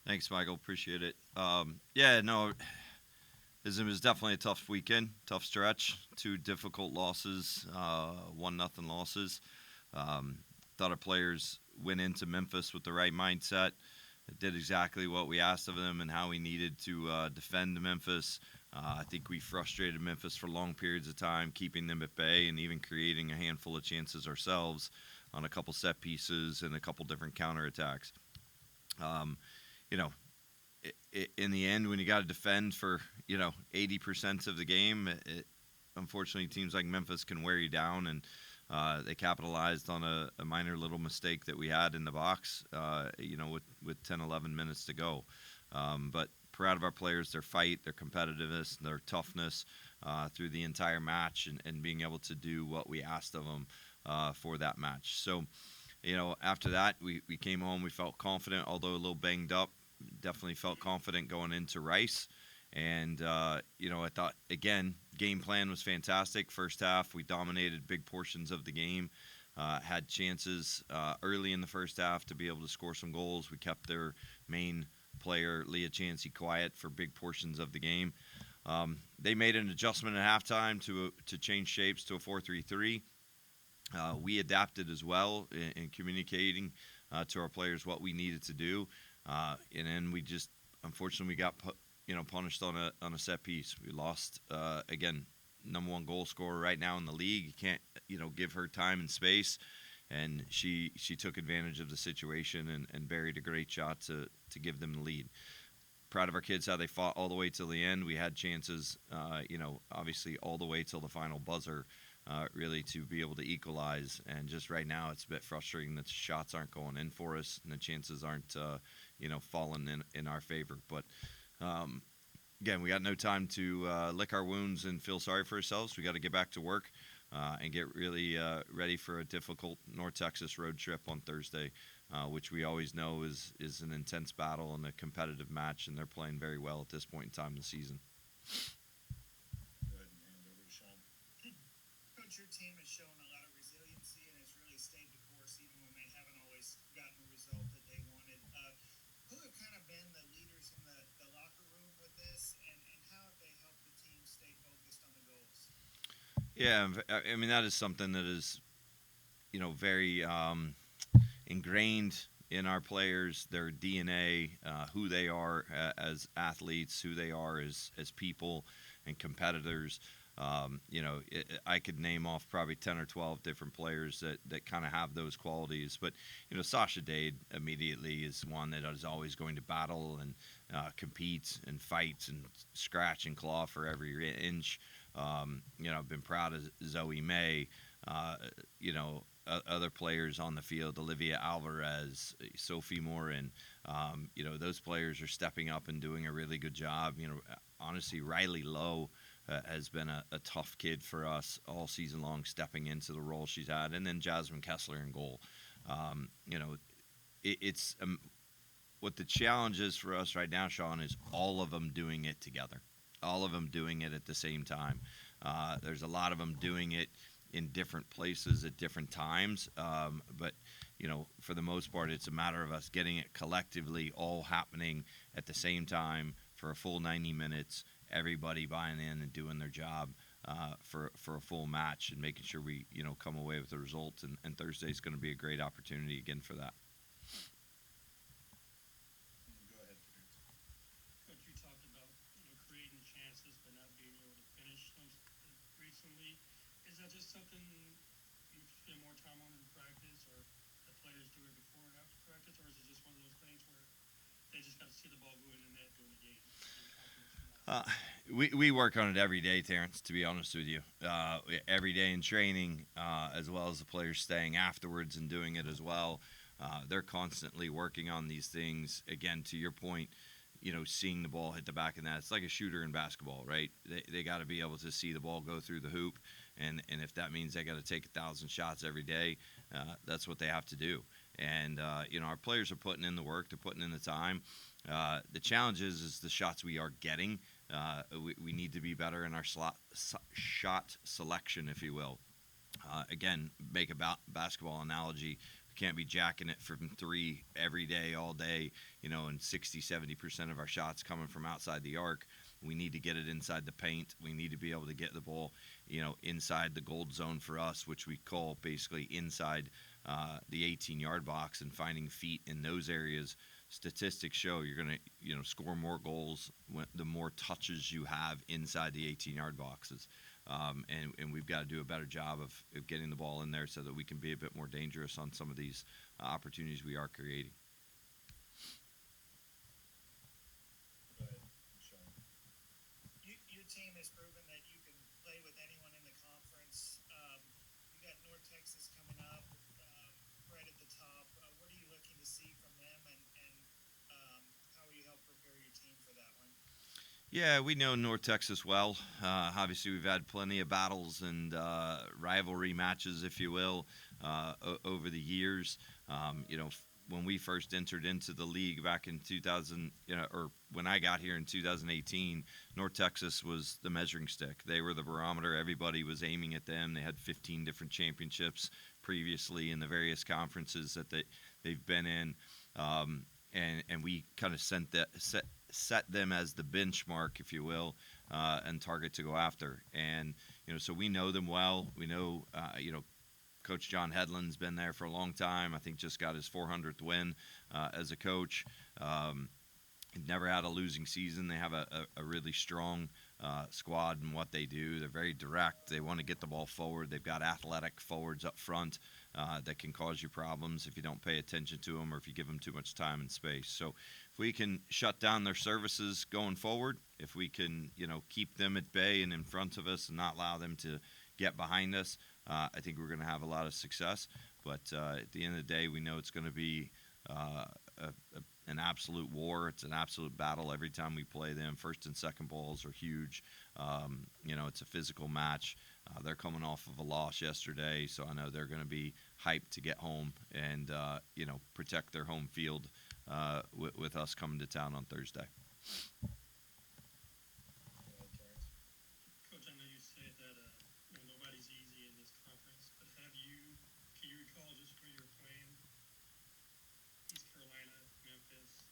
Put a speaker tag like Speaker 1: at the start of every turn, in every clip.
Speaker 1: Thanks, Michael. Appreciate it. Yeah, no, it was definitely a tough weekend, tough stretch. Two difficult losses, 1-0 losses. Um, Thought our players went into Memphis with the right mindset. Did exactly what we asked of them and how we needed to defend Memphis. I think we frustrated Memphis for long periods of time, keeping them at bay and even creating a handful of chances ourselves on a couple set pieces and a couple different counterattacks. Um, you know, in the end, when you got to defend for 80% of the game, unfortunately teams like Memphis can wear you down, and they capitalized on a minor little mistake that we had in the box. With 10, 11 minutes to go. But proud of our players, their fight, their competitiveness, their toughness through the entire match, and being able to do what we asked of them for that match. So, after that, we came home. We felt confident, although a little banged up. Definitely felt confident going into Rice. And, I thought, again, game plan was fantastic. First half, we dominated big portions of the game, had chances early in the first half to be able to score some goals. We kept their main player, Leah Chansey, quiet for big portions of the game. They made an adjustment at halftime to change shapes to a 4-3-3. We adapted as well in communicating to our players what we needed to do, and then we just unfortunately we got punished on a set piece. We lost again, number one goal scorer right now in the league. You can't give her time and space, and she took advantage of the situation and buried a great shot to give them the lead. Proud of our kids how they fought all the way till the end. We had chances, obviously all the way till the final buzzer, really to be able to equalize. And just right now, it's a bit frustrating that the shots aren't going in for us and the chances aren't, falling in our favor. But um, again, we got no time to lick our wounds and feel sorry for ourselves. We got to get back to work and get really ready for a difficult North Texas road trip on Thursday, which we always know is an intense battle and a competitive match, and they're playing very well at this point in time in the season.
Speaker 2: Go ahead and hand over to Sean.
Speaker 3: Coach, your team has shown a lot of resiliency and has really stayed the course even when they haven't always gotten the result that they wanted. Who have kind of been the leaders in the locker room with this, and how have they helped the team stay focused on the goals?
Speaker 1: Yeah, I mean that is something that is very ingrained in our players, their DNA, who they are as athletes, who they are as people and competitors. I could name off probably 10 or 12 different players that kind of have those qualities. But, Sasha Dade immediately is one that is always going to battle and compete and fight and scratch and claw for every inch. I've been proud of Zoe May. Other players on the field, Olivia Alvarez, Sophie Morin. Those players are stepping up and doing a really good job. Honestly, Riley Lowe has been a tough kid for us all season long, stepping into the role she's had. And then Jasmine Kessler in goal. It's what the challenge is for us right now, Sean, is all of them doing it together. All of them doing it at the same time. There's a lot of them doing it in different places at different times. But, for the most part, it's a matter of us getting it collectively all happening at the same time for a full 90 minutes, everybody buying in and doing their job for a full match and making sure we, come away with the result. And Thursday's going to be a great opportunity again for that.
Speaker 2: Go ahead, Terrence.
Speaker 4: Coach, you talked about creating chances but not being able to finish them recently. Is that just something you spend more time on in practice, or the players do it before and after practice, or is it just one of those things where they just got to see the ball go in the net during the game and confidence from that?
Speaker 1: We work on it every day, Terrence, to be honest with you. Every day in training, as well as the players staying afterwards and doing it as well. They're constantly working on these things. Again, to your point, seeing the ball hit the back of the net. It's like a shooter in basketball, right? They got to be able to see the ball go through the hoop. And if that means they got to take 1,000 shots every day, that's what they have to do. And, our players are putting in the work. They're putting in the time. The challenge is the shots we are getting. We need to be better in our shot selection, if you will. Again, make a basketball analogy. We can't be jacking it from three every day, all day, and 60-70% of our shots coming from outside the arc. We need to get it inside the paint. We need to be able to get the ball, inside the gold zone for us, which we call basically inside the 18-yard box, and finding feet in those areas. Statistics show you're going to, score more goals the more touches you have inside the 18-yard boxes. And we've got to do a better job of getting the ball in there so that we can be a bit more dangerous on some of these opportunities we are creating.
Speaker 2: Go ahead, Sean.
Speaker 3: Your team has proven that you can play with anyone in the conference. You got North Texas coming up right at the top. What are you looking to see from them, and how will you help prepare your team for that one?
Speaker 1: Yeah, we know North Texas well. Obviously, we've had plenty of battles and rivalry matches, if you will, over the years. When we first entered into the league back in 2000, or when I got here in 2018, North Texas was the measuring stick. They were the barometer. Everybody was aiming at them. They had 15 different championships previously in the various conferences that they've been in, and we kind of set them as the benchmark, if you will, and target to go after. And so we know them well. We know, Coach John Hedlund's been there for a long time. I think just got his 400th win as a coach. He's never had a losing season. They have a really strong squad in what they do. They're very direct. They want to get the ball forward. They've got athletic forwards up front that can cause you problems if you don't pay attention to them or if you give them too much time and space. So if we can shut down their services going forward, if we can, keep them at bay and in front of us and not allow them to get behind us, I think we're going to have a lot of success. But at the end of the day, we know it's going to be an absolute war. It's an absolute battle every time we play them. First and second balls are huge. It's a physical match. They're coming off of a loss yesterday, so I know they're going to be hyped to get home and protect their home field with us coming to town on Thursday.
Speaker 2: Go ahead, Terrence.
Speaker 4: Coach, I know you said that nobody's easy in this conference, but can you recall just where you're playing? East Carolina, Memphis,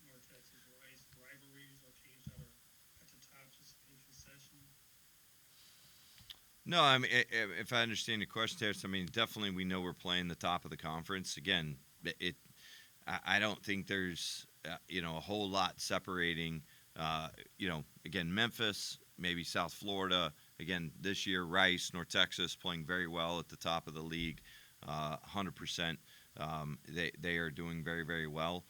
Speaker 4: North Texas, Rice, rivalries or teams that are at the top just in concession?
Speaker 1: No, I mean, if I understand your question, Terrence, I mean, definitely we know we're playing the top of the conference. Again, I don't think there's, a whole lot separating, again, Memphis, maybe South Florida. Again, this year, Rice, North Texas playing very well at the top of the league, 100%. They are doing very, very well.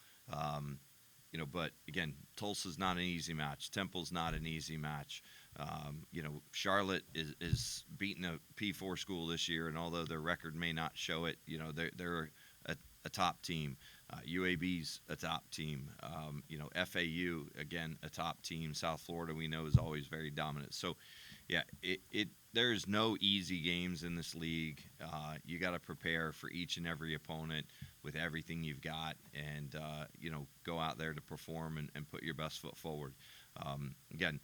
Speaker 1: But again, Tulsa's not an easy match. Temple's not an easy match. Charlotte is beating a P4 school this year, and although their record may not show it, they're a top team. UAB's a top team. FAU, again, a top team. South Florida, we know, is always very dominant. So, yeah, there's no easy games in this league. You got to prepare for each and every opponent with everything you've got and, go out there to perform and put your best foot forward. Again,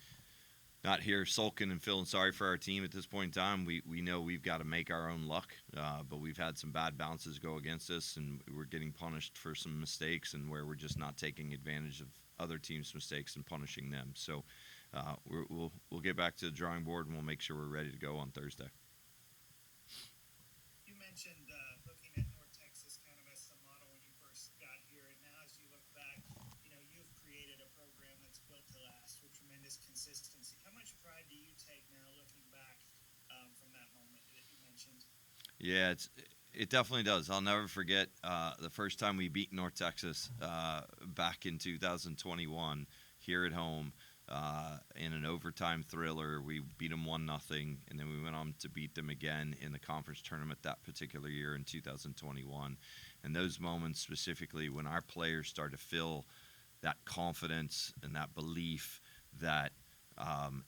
Speaker 1: not here sulking and feeling sorry for our team at this point in time. We know we've got to make our own luck, but we've had some bad bounces go against us, and we're getting punished for some mistakes and where we're just not taking advantage of other teams' mistakes and punishing them. So we'll get back to the drawing board, and we'll make sure we're ready to go on Thursday.
Speaker 3: You mentioned looking at North Texas kind of as the model when you first got here, and now as you look back, you've created a program that's built to last with tremendous consistency. How much pride do you take now looking back from that moment that you mentioned?
Speaker 1: Yeah, it definitely does. I'll never forget the first time we beat North Texas back in 2021 here at home in an overtime thriller. We beat them 1-0, and then we went on to beat them again in the conference tournament that particular year in 2021. And those moments specifically when our players start to feel that confidence and that belief that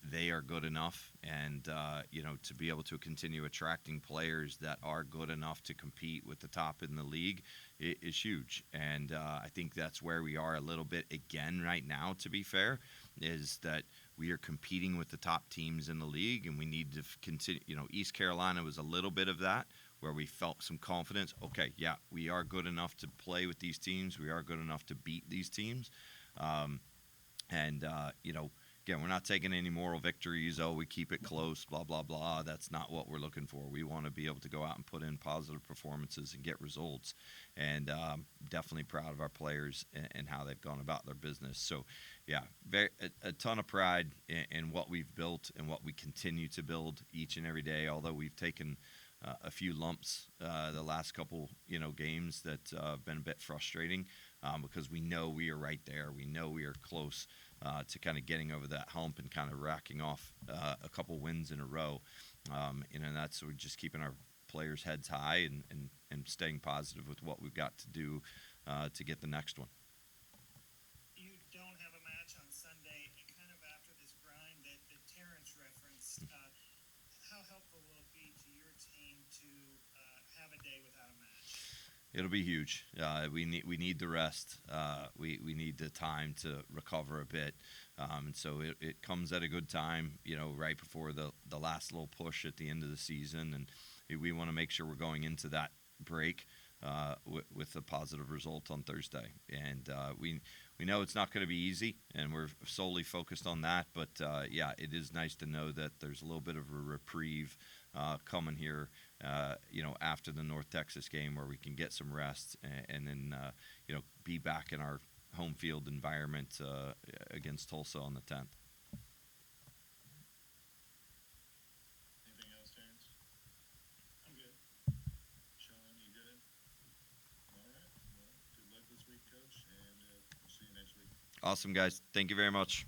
Speaker 1: they are good enough, and to be able to continue attracting players that are good enough to compete with the top in the league is huge. And I think that's where we are a little bit again right now, to be fair, is that we are competing with the top teams in the league, and we need to continue. East Carolina was a little bit of that where we felt some confidence. Okay, yeah, we are good enough to play with these teams. We are good enough to beat these teams. Um, and again, we're not taking any moral victories. Oh, we keep it close, blah blah blah. That's not what we're looking for. We want to be able to go out and put in positive performances and get results. And definitely proud of our players and how they've gone about their business. So, yeah, a ton of pride in what we've built and what we continue to build each and every day. Although we've taken a few lumps the last couple games that have been a bit frustrating, because we know we are right there. We know we are close to kind of getting over that hump and kind of racking off a couple wins in a row. And that's we're just keeping our players' heads high and staying positive with what we've got to do to get the next one.
Speaker 3: You don't have a match on Sunday, and kind of after this grind that Terrence referenced, how helpful will it be to your team to have a day without a match?
Speaker 1: It'll be huge. We need the rest. We need the time to recover a bit, and so it comes at a good time. Right before the last little push at the end of the season, and we want to make sure we're going into that break with a positive result on Thursday. And we know it's not going to be easy, and we're solely focused on that. But yeah, it is nice to know that there's a little bit of a reprieve coming here, after the North Texas game, where we can get some rest and then be back in our home field environment against Tulsa on the 10th.
Speaker 2: Anything else, Terrence?
Speaker 4: I'm good.
Speaker 2: Sean, you good? All right. Well, good luck this week, Coach, and we'll see you next week.
Speaker 1: Awesome, guys. Thank you very much.